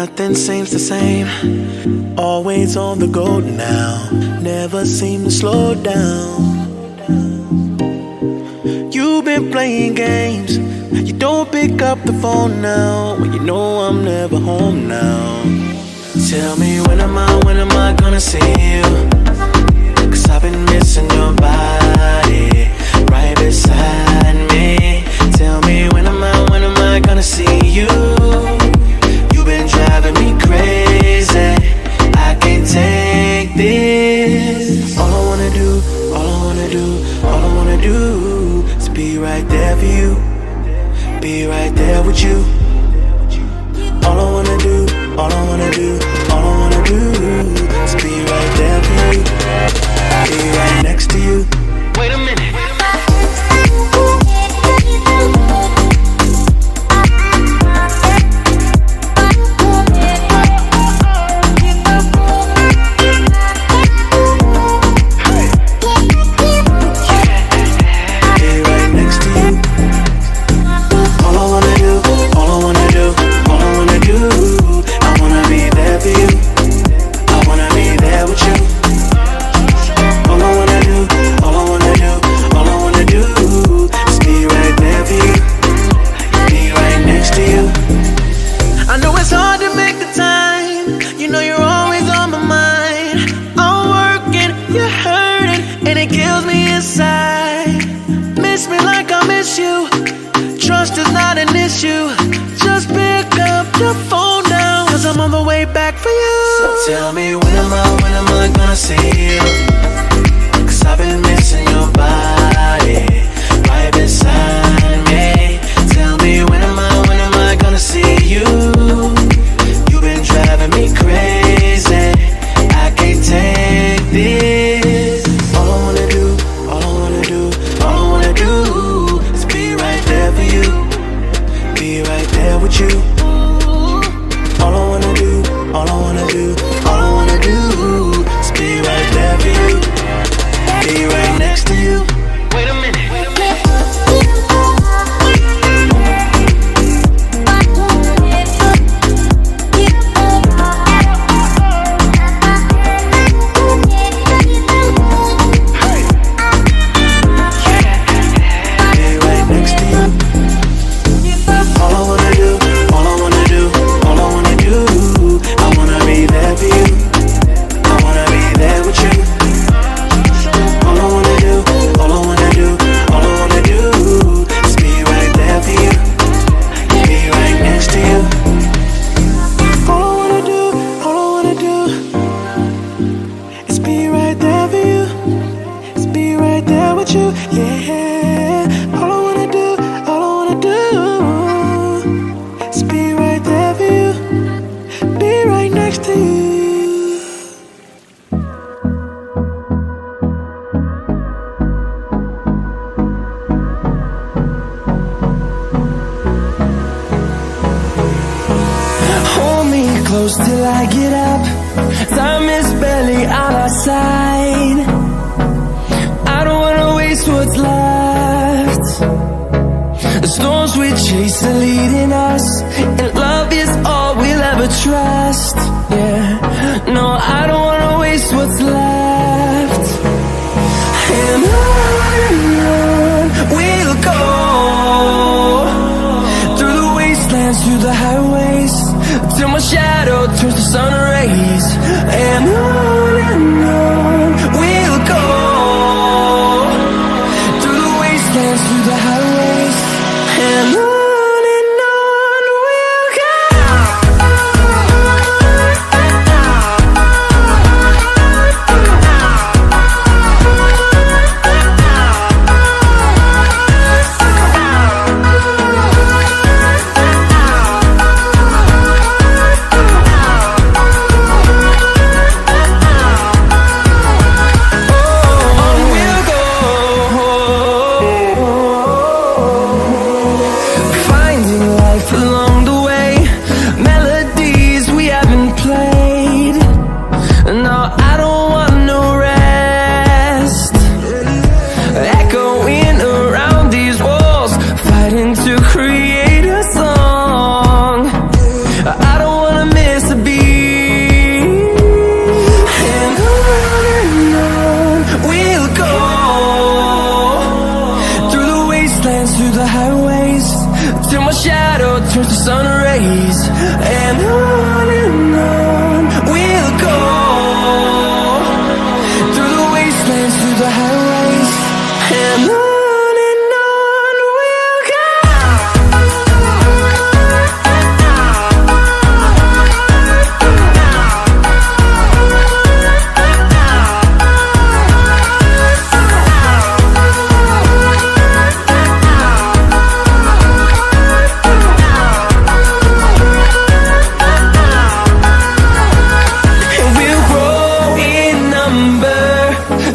Nothing seems the same. Always on the go now. Never seem to slow down. You've been playing games. You don't pick up the phone now when you know I'm never home now. Tell me when am I gonna see you? 'Cause I've been missing your body right beside me. Tell me when am I gonna see you? You've been driving me crazy. I can't take this. All I wanna do is be right there for you. Be right there with you. All I wanna do is be right there for you. Be right next to you. Wait a minute. Tell me when am I gonna see you? 'Cause I've been missing your body right beside me. Tell me when am I gonna see you? You've been driving me crazy. I can't take this. All I wanna do is be right there for you. Be right there with you. All I wanna do is be right there for you. Be right next to you. Wait a minute. Close till I get up. Time is barely on our side. I don't wanna waste what's left. The storms we chase are leading us, and love is all we'll ever trust. Yeah, no, I don't wanna waste what's left. And on we'll go, through the wastelands, through the highways, till my shadow turns to sun rays. And on we'll go, through the wastelands, through the highways. And on we'll go. through the highways, and on we'll go. And we'll grow in number,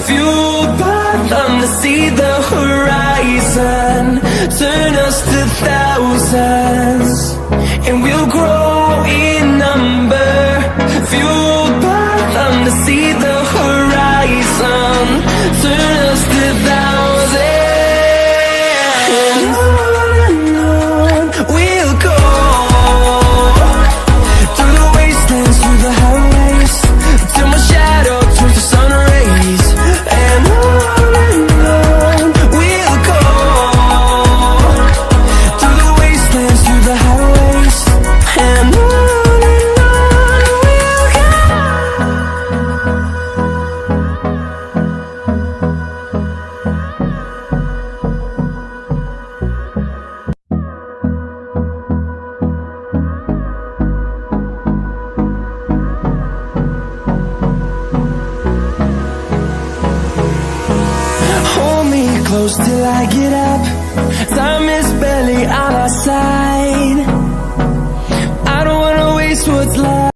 fueled by them to see the horizon, turn us to thousands. And we'll grow in number, fueled by them to see the horizon, turn us to thousands. And on we'll go, through the wastelands, through the highways, till my shadow turns to sun rays. And on we'll go, through the wastelands, through the highways, and on we'll go. Hold me close till I get up. Time is barely on our side.